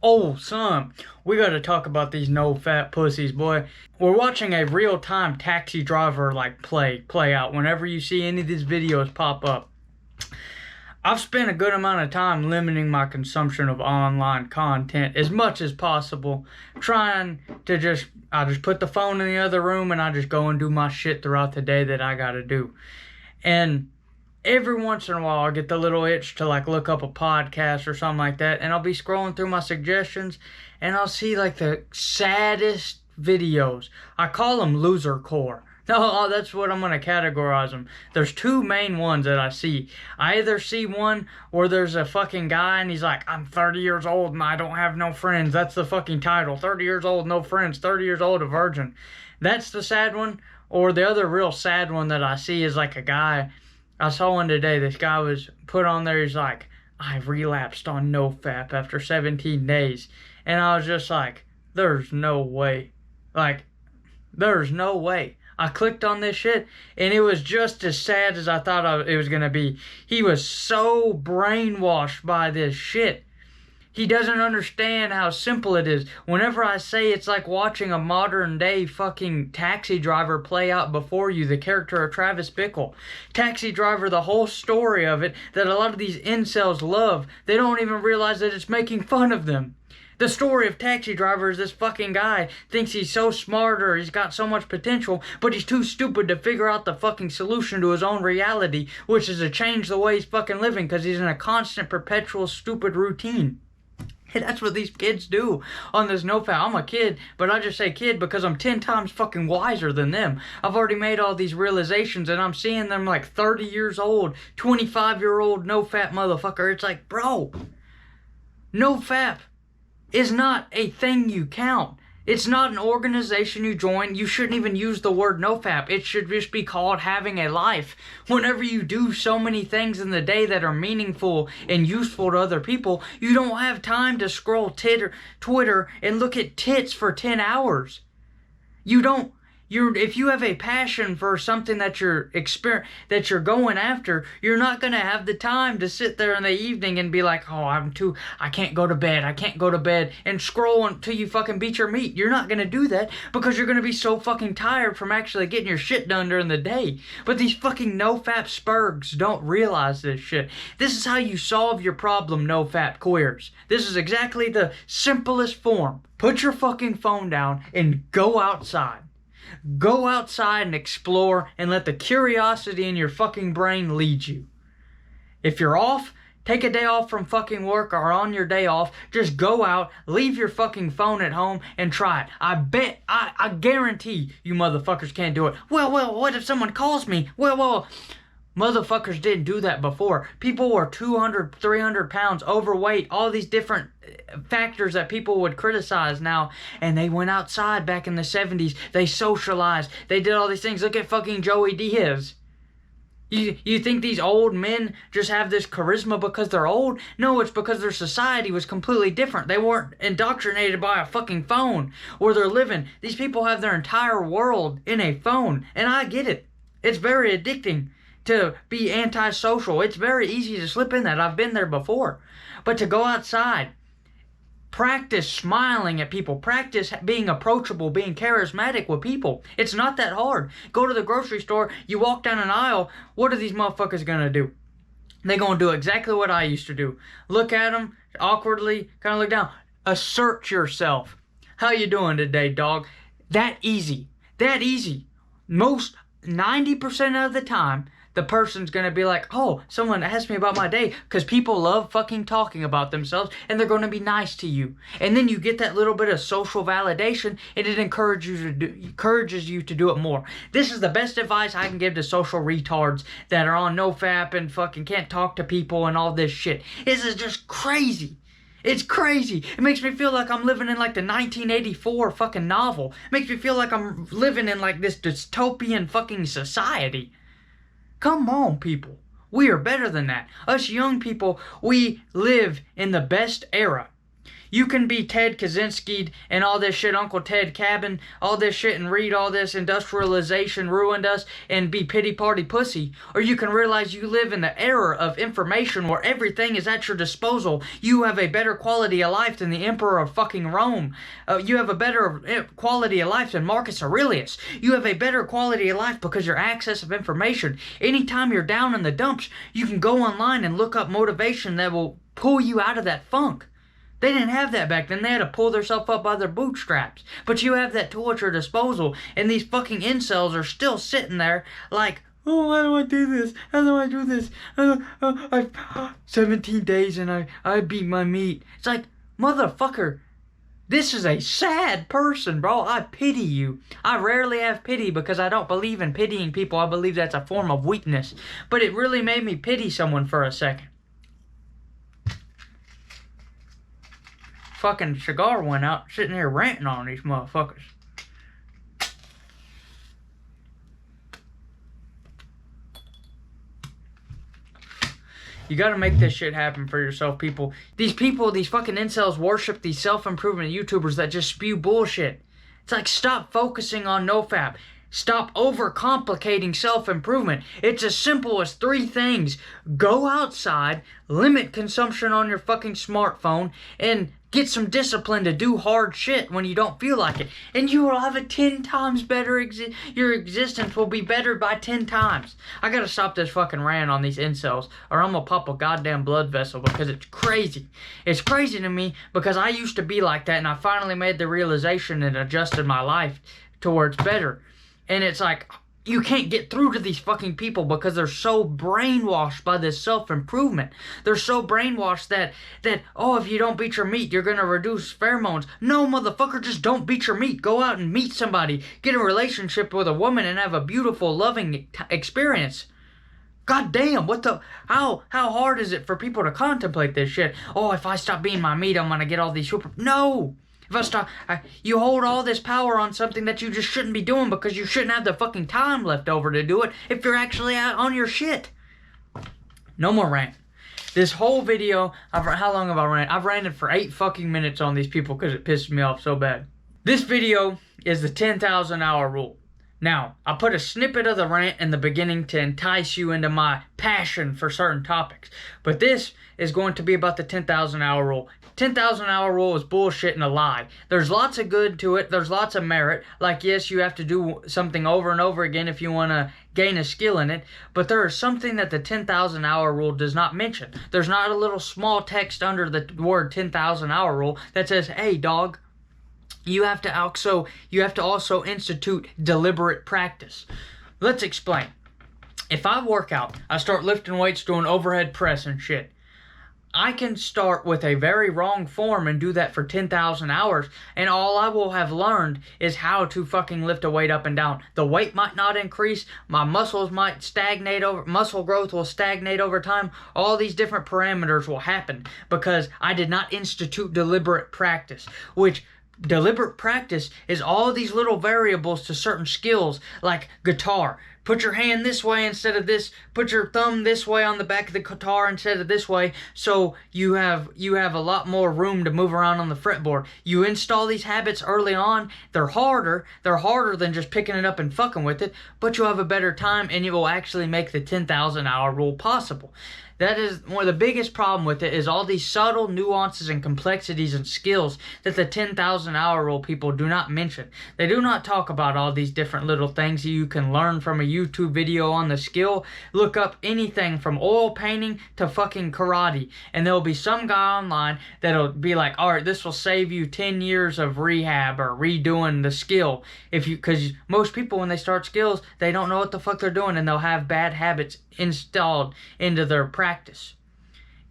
Oh, son, we gotta talk about these no-fat pussies, boy. We're watching a real-time taxi driver, like, play out whenever you see any of these videos pop up. I've spent a good amount of time limiting my consumption of online content as much as possible, trying to I just put the phone in the other room and I just go and do my shit throughout the day that I gotta do. And every once in a while I'll get the little itch to like look up a podcast or something like that, and I'll be scrolling through my suggestions and I'll see like the saddest videos. I call them loser core. No, that's what I'm going to categorize them. There's two main ones that I see. I either see one where there's a fucking guy and he's like, I'm 30 years old and I don't have no friends. That's the fucking title. 30 years old, no friends. 30 years old, a virgin. That's the sad one. Or the other real sad one that I see is like a guy. I saw one today. This guy was put on there. He's like, I relapsed on NoFap after 17 days. And I was just like, there's no way. Like, there's no way. I clicked on this shit, and it was just as sad as I thought it was going to be. He was so brainwashed by this shit. He doesn't understand how simple it is. Whenever I say it's like watching a modern day fucking taxi driver play out before you, the character of Travis Bickle. Taxi Driver, the whole story of it that a lot of these incels love, they don't even realize that it's making fun of them. The story of Taxi Driver is this fucking guy thinks he's so smart or he's got so much potential, but he's too stupid to figure out the fucking solution to his own reality, which is to change the way he's fucking living because he's in a constant, perpetual, stupid routine. And that's what these kids do on this NoFap. I'm a kid, but I just say kid because I'm 10 times fucking wiser than them. I've already made all these realizations and I'm seeing them like 30 years old, 25-year-old NoFap motherfucker. It's like, bro, NoFap is not a thing you count. It's not an organization you join. You shouldn't even use the word NoFap. It should just be called having a life. Whenever you do so many things in the day that are meaningful and useful to other people, you don't have time to scroll Twitter and look at tits for 10 hours. You don't. If you have a passion for something that you're going after, you're not gonna have the time to sit there in the evening and be like, oh, I can't go to bed, and scroll until you fucking beat your meat. You're not gonna do that because you're gonna be so fucking tired from actually getting your shit done during the day. But these fucking NoFap spurgs don't realize this shit. This is how you solve your problem, NoFap queers. This is exactly the simplest form. Put your fucking phone down and go outside. Go outside and explore and let the curiosity in your fucking brain lead you. If you're off, take a day off from fucking work or on your day off, just go out, leave your fucking phone at home and try it. I guarantee you motherfuckers can't do it. Well, what if someone calls me? Well, motherfuckers didn't do that before. People were 200, 300 pounds overweight, all these different factors that people would criticize now, and they went outside back in the 70s. They socialized. They did all these things. Look at fucking Joey Diaz. You think these old men just have this charisma because they're old? No, it's because their society was completely different. They weren't indoctrinated by a fucking phone where they're living. These people have their entire world in a phone, and I get it. It's very addicting to be antisocial. It's very easy to slip in that. I've been there before. But to go outside, practice smiling at people, practice being approachable, being charismatic with people. It's not that hard. Go to the grocery store, you walk down an aisle, what are these motherfuckers gonna do? They're gonna do exactly what I used to do. Look at them, awkwardly, kind of look down. Assert yourself. How you doing today, dog? That easy. That easy. Most 90% of the time, the person's gonna be like, oh, someone asked me about my day, because people love fucking talking about themselves, and they're gonna be nice to you. And then you get that little bit of social validation, and it encourages you to do it more. This is the best advice I can give to social retards that are on NoFap and fucking can't talk to people and all this shit. This is just crazy. It's crazy. It makes me feel like I'm living in like the 1984 fucking novel. It makes me feel like I'm living in like this dystopian fucking society. Come on, people. We are better than that. Us young people, we live in the best era. You can be Ted Kaczynski and all this shit, Uncle Ted Cabin, all this shit, and read all this industrialization ruined us and be pity party pussy. Or you can realize you live in the era of information where everything is at your disposal. You have a better quality of life than the Emperor of fucking Rome. You have a better quality of life than Marcus Aurelius. You have a better quality of life because your access of information. Anytime you're down in the dumps, you can go online and look up motivation that will pull you out of that funk. They didn't have that back then. They had to pull themselves up by their bootstraps. But you have that tool at your disposal, and these fucking incels are still sitting there like, oh, how do I do this? How do I do this? 17 days and I beat my meat. It's like, motherfucker, this is a sad person, bro. I pity you. I rarely have pity because I don't believe in pitying people. I believe that's a form of weakness. But it really made me pity someone for a second. Fucking cigar went out, sitting here ranting on these motherfuckers. You gotta make this shit happen for yourself, people. These fucking incels worship these self-improvement YouTubers that just spew bullshit. It's like, stop focusing on nofap. Stop overcomplicating self-improvement. It's as simple as 3 things. Go outside, limit consumption on your fucking smartphone, and get some discipline to do hard shit when you don't feel like it. And you will have a 10 times better your existence will be better by 10 times. I gotta stop this fucking rant on these incels, or I'm gonna pop a goddamn blood vessel, because it's crazy. It's crazy to me because I used to be like that, and I finally made the realization and adjusted my life towards better. And it's like, you can't get through to these fucking people because they're so brainwashed by this self-improvement. They're so brainwashed that, oh, if you don't beat your meat, you're going to reduce pheromones. No, motherfucker, just don't beat your meat. Go out and meet somebody. Get a relationship with a woman and have a beautiful, loving experience. God damn, how hard is it for people to contemplate this shit? Oh, if I stop being my meat, I'm going to get all these super... No! If I stop, you hold all this power on something that you just shouldn't be doing because you shouldn't have the fucking time left over to do it if you're actually out on your shit. No more rant. This whole video, how long have I ranted? I've ranted for 8 fucking minutes on these people because it pisses me off so bad. This video is the 10,000 hour rule. Now, I put a snippet of the rant in the beginning to entice you into my passion for certain topics. But this is going to be about the 10,000 hour rule. 10,000 hour rule is bullshit and a lie. There's lots of good to it. There's lots of merit. Like, yes, you have to do something over and over again if you want to gain a skill in it. But there is something that the 10,000 hour rule does not mention. There's not a little small text under the word 10,000 hour rule that says, hey, dog, you have to also institute deliberate practice. Let's explain. If I work out, I start lifting weights, doing overhead press and shit. I can start with a very wrong form and do that for 10,000 hours, and all I will have learned is how to fucking lift a weight up and down. The weight might not increase, my muscles might stagnate muscle growth will stagnate over time. All these different parameters will happen because I did not institute deliberate practice, which deliberate practice is all these little variables to certain skills, like guitar. Put your hand this way instead of this. Put your thumb this way on the back of the guitar instead of this way. So you have a lot more room to move around on the fretboard. You install these habits early on. They're harder. They're harder than just picking it up and fucking with it. But you'll have a better time, and it will actually make the 10,000 hour rule possible. That is one of the biggest problem with it, is all these subtle nuances and complexities and skills that the 10,000 hour rule people do not mention. They do not talk about all these different little things that you can learn from a YouTube video on the skill. Look up anything from oil painting to fucking karate, and there'll be some guy online that'll be like, alright, this will save you 10 years of rehab or redoing the skill. Because most people, when they start skills, they don't know what the fuck they're doing, and they'll have bad habits installed into their practice.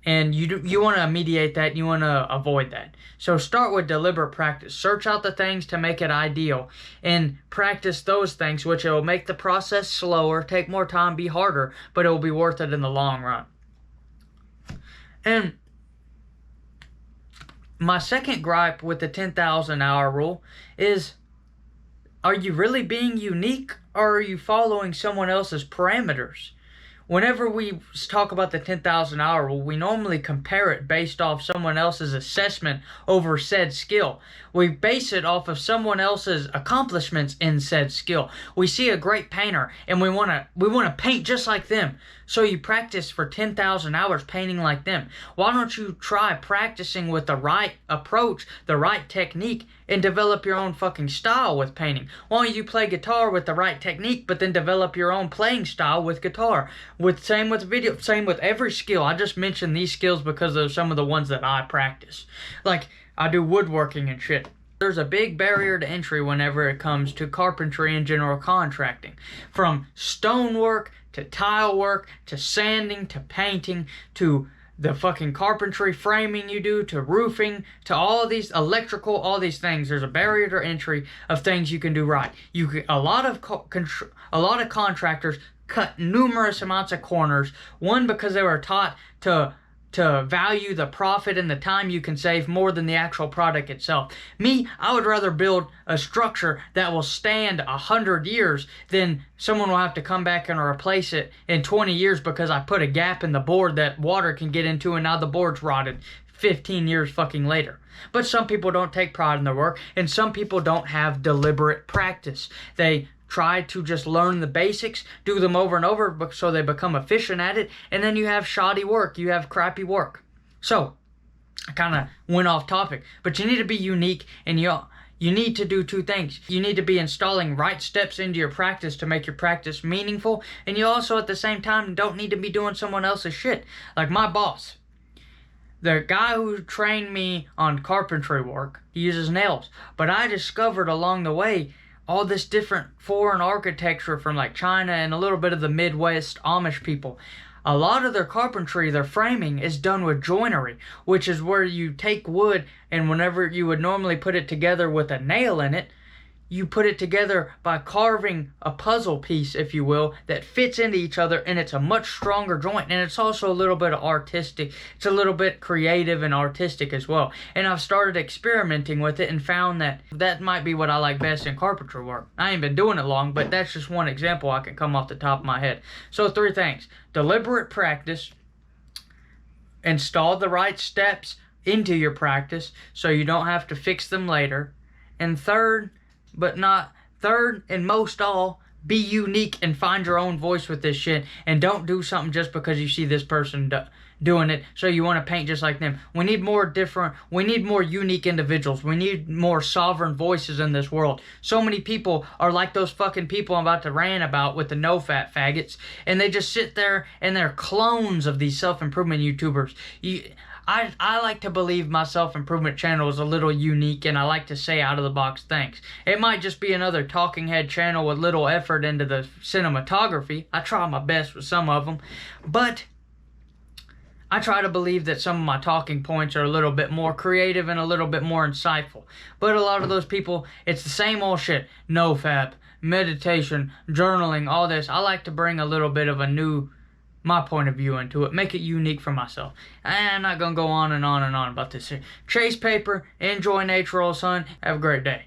And you want to mediate that, you want to avoid that. So start with deliberate practice. Search out the things to make it ideal and practice those things, which will make the process slower, take more time, be harder, but it will be worth it in the long run. And my second gripe with the 10,000 hour rule is, are you really being unique, or are you following someone else's parameters? whenever we talk about the 10,000 hour rule, we normally compare it based off someone else's assessment over said skill. We base it off of someone else's accomplishments in said skill. We see a great painter and we want to paint just like them. So you practice for 10,000 hours painting like them. Why don't you try practicing with the right approach, the right technique, and develop your own fucking style with painting? Why don't you play guitar with the right technique, but then develop your own playing style with guitar? Same with video, same with every skill. I just mentioned these skills because they're some of the ones that I practice. Like, I do woodworking and shit. There's a big barrier to entry whenever it comes to carpentry and general contracting. From stonework to tile work to sanding to painting to the fucking carpentry framing you do to roofing to all these electrical, all these things. There's a barrier to entry of things you can do right. A lot of contractors cut numerous amounts of corners. One, because they were taught to value the profit and the time you can save more than the actual product itself. Me, I would rather build a structure that will stand 100 years than someone will have to come back and replace it in 20 years because I put a gap in the board that water can get into and now the board's rotted 15 years fucking later. But some people don't take pride in their work, and some people don't have deliberate practice. They try to just learn the basics, do them over and over so they become efficient at it, and then you have shoddy work, you have crappy work. So, I kind of went off topic, but you need to be unique, and you need to do two things. You need to be installing right steps into your practice to make your practice meaningful, and you also at the same time don't need to be doing someone else's shit. Like my boss, the guy who trained me on carpentry work, he uses nails, but I discovered along the way all this different foreign architecture from like China and a little bit of the Midwest Amish people. A lot of their carpentry, their framing, is done with joinery, which is where you take wood and whenever you would normally put it together with a nail in it, you put it together by carving a puzzle piece, if you will, that fits into each other, and it's a much stronger joint, and it's also a little bit artistic. It's a little bit creative and artistic as well. And I've started experimenting with it and found that that might be what I like best in carpentry work. I ain't been doing it long, but that's just one example I can come off the top of my head. So 3 things. Deliberate practice. Install the right steps into your practice so you don't have to fix them later. And third and most all, be unique and find your own voice with this shit, and don't do something just because you see this person doing it so you want to paint just like them. We need more unique individuals. We need more sovereign voices in this world. So many people are like those fucking people I'm about to rant about with the no-fat faggots, and they just sit there and they're clones of these self-improvement YouTubers. I like to believe my self-improvement channel is a little unique, and I like to say out-of-the-box things. It might just be another talking head channel with little effort into the cinematography. I try my best with some of them, but I try to believe that some of my talking points are a little bit more creative and a little bit more insightful. But a lot of those people, it's the same old shit. NoFap, meditation, journaling, all this. I like to bring a little bit of my point of view into it, make it unique for myself. I'm not gonna go on and on and on about this here. Chase paper, enjoy nature, old son. Have a great day.